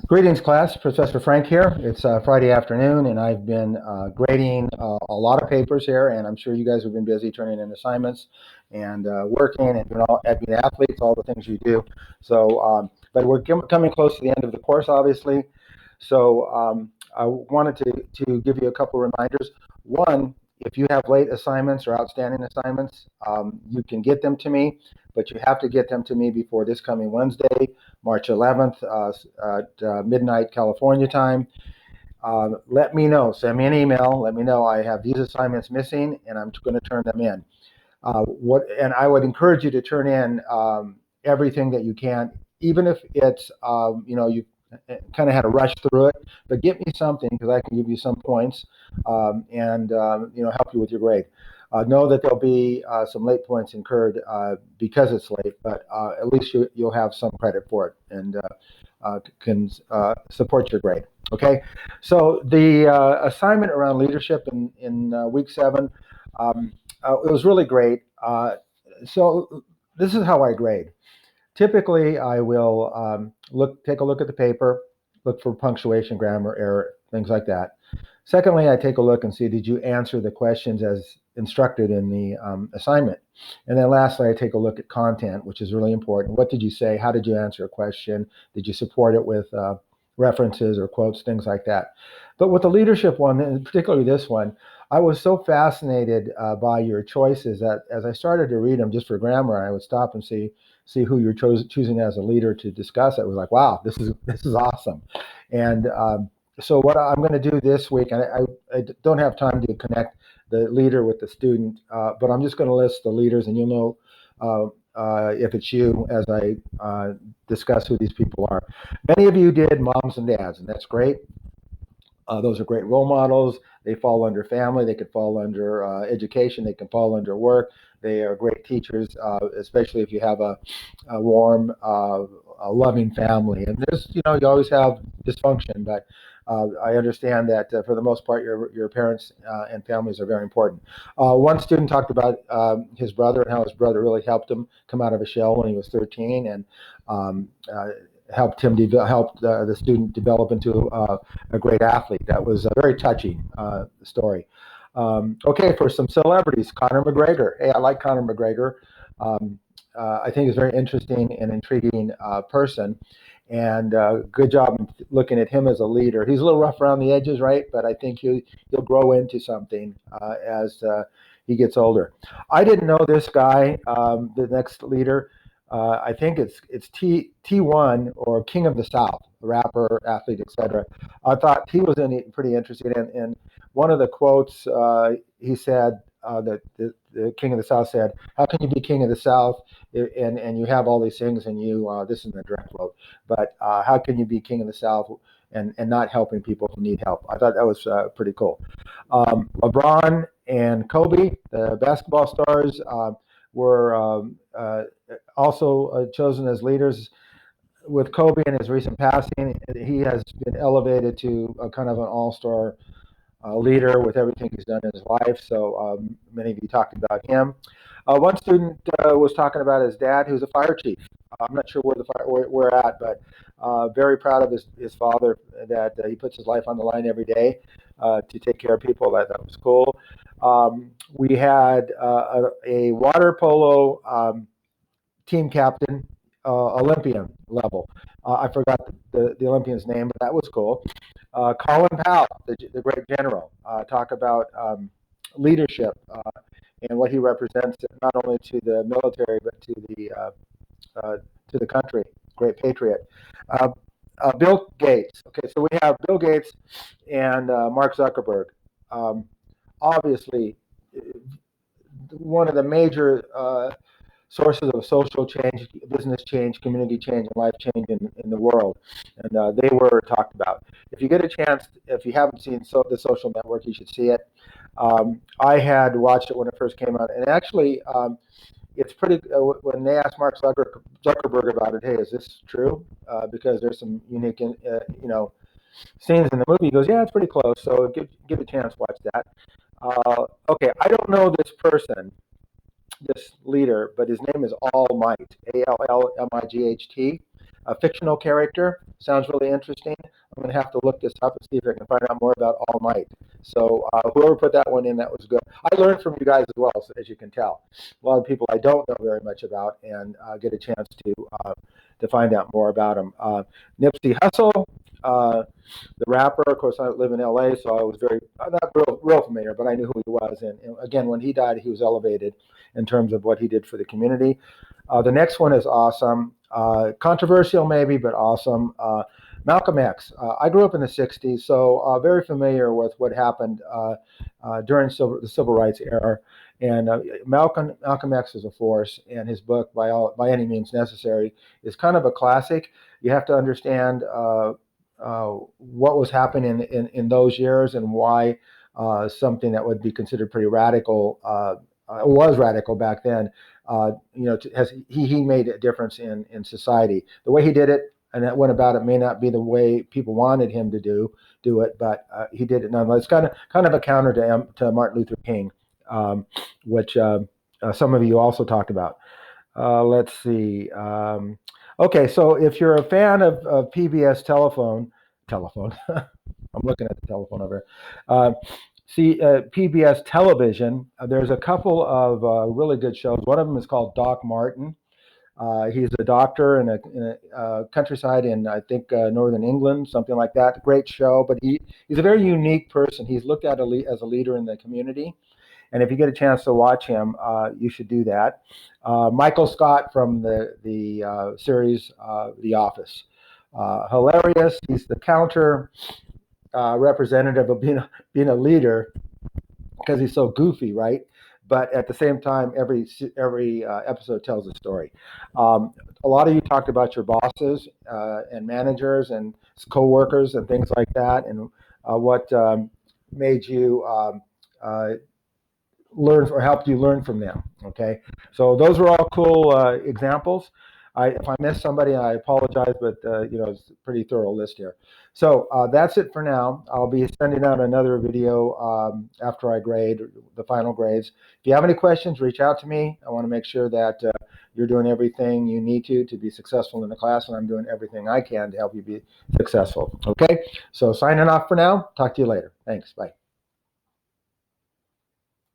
Greetings, class. Professor Frank here. It's Friday afternoon, and I've been grading a lot of papers here, and I'm sure you guys have been busy turning in assignments and working and doing being athletes, all the things you do. But we're coming close to the end of the course, obviously. I wanted to give you a couple reminders. One, if you have late assignments or outstanding assignments, you can get them to me, but you have to get them to me before this coming Wednesday, March 11th at midnight California time. Let me know. Send me an email. Let me know I have these assignments missing, and I'm going to turn them in. And I would encourage you to turn in everything that you can, even if it's you kind of had to rush through it. But get me something because I can give you some points and help you with your grade. Know that there'll be some late points incurred because it's late, but at least you'll have some credit for it and can support your grade. Okay, so the assignment around leadership in week 7, it was really great. So this is how I grade. Typically, I will take a look at the paper, look for punctuation, grammar error, things like that. Secondly, I take a look and see, did you answer the questions as instructed in the assignment? And then lastly, I take a look at content, which is really important. What did you say? How did you answer a question? Did you support it with references or quotes, things like that? But with the leadership one, and particularly this one, I was so fascinated by your choices that as I started to read them just for grammar, I would stop and see who you're choosing as a leader to discuss. I was like, wow, this is awesome. And so what I'm going to do this week, and I don't have time to connect the leader with the student, but I'm just going to list the leaders, and you'll know if it's you as I discuss who these people are. Many of you did moms and dads, and that's great. Those are great role models. They fall under family. They could fall under education. They can fall under work. They are great teachers, especially if you have a warm, a loving family. And there's, you always have dysfunction, but I understand that for the most part, your parents and families are very important. One student talked about his brother and how his brother really helped him come out of a shell when he was 13, and helped the student develop into a great athlete. That was a very touching story. Okay, for some celebrities, Conor McGregor. Hey, I like Conor McGregor. I think he's a very interesting and intriguing person. And good job looking at him as a leader. He's a little rough around the edges, right? But I think he'll grow into something as he gets older. I didn't know this guy, the next leader. I think it's T1 or King of the South, rapper, athlete, etc. I thought he was pretty interesting. And one of the quotes he said that the King of the South said, "How can you be King of the South and you have all these things and you this isn't a direct quote, but how can you be King of the South and not helping people who need help?" I thought that was pretty cool. LeBron and Kobe, the basketball stars, were also chosen as leaders. With Kobe and his recent passing, he has been elevated to a kind of an all-star leader with everything he's done in his life. So many of you talked about him. One student was talking about his dad, who's a fire chief. I'm not sure where we're at, but very proud of his father, that he puts his life on the line every day to take care of people. That was cool. We had a water polo team captain, Olympian level. I forgot the Olympian's name, but that was cool. Colin Powell, the great general, talk about leadership and what he represents not only to the military but to the country. Great patriot. Bill Gates. Okay, so we have Bill Gates and Mark Zuckerberg. Obviously, one of the major sources of social change, business change, community change, and life change in the world. And they were talked about. If you get a chance, if you haven't seen The Social Network, you should see it. I had watched it when it first came out, and actually, it's pretty. When they asked Mark Zuckerberg about it, hey, is this true? Because there's some unique, scenes in the movie. He goes, yeah, it's pretty close. So give a chance, watch that. Okay, I don't know this person, this leader, but his name is All Might, ALLMIGHT. a fictional character. Sounds really interesting. I'm going to have to look this up and see if I can find out more about All Might. So whoever put that one in, that was good. I learned from you guys as well, so, as you can tell. A lot of people I don't know very much about, and get a chance to find out more about them. Nipsey Hussle, the rapper. Of course, I live in LA, so I was not real familiar, but I knew who he was. And again, when he died, he was elevated in terms of what he did for the community. The next one is awesome. Controversial maybe, but awesome. Malcolm X. I grew up in the 60s, so very familiar with what happened during the civil rights era. And Malcolm X is a force, and his book, by any means necessary, is kind of a classic. You have to understand what was happening in those years and why something that would be considered pretty radical was radical back then. He made a difference in society. The way he did it and that went about it may not be the way people wanted him to do it, but he did it nonetheless. Kind of a counter to Martin Luther King, which some of you also talked about. Let's see. Okay, so if you're a fan of PBS telephone, I'm looking at the telephone over here. PBS television, there's a couple of really good shows. One of them is called Doc Martin. He's a doctor in a countryside in, I think, northern England, something like that. Great show, but he's a very unique person. He's looked at as a leader in the community. And if you get a chance to watch him, you should do that. Michael Scott from the series The Office. Hilarious. He's the counter representative of being a leader because he's so goofy, right? But at the same time, every episode tells a story. A lot of you talked about your bosses and managers and co-workers and things like that, and what made you learn or helped you learn from them. Okay, so those are all cool examples. If I missed somebody, I apologize, but it's a pretty thorough list here. So that's it for now. I'll be sending out another video after I grade the final grades. If you have any questions, reach out to me. I want to make sure that you're doing everything you need to be successful in the class, and I'm doing everything I can to help you be successful. Okay, so signing off for now. Talk to you later. Thanks. Bye.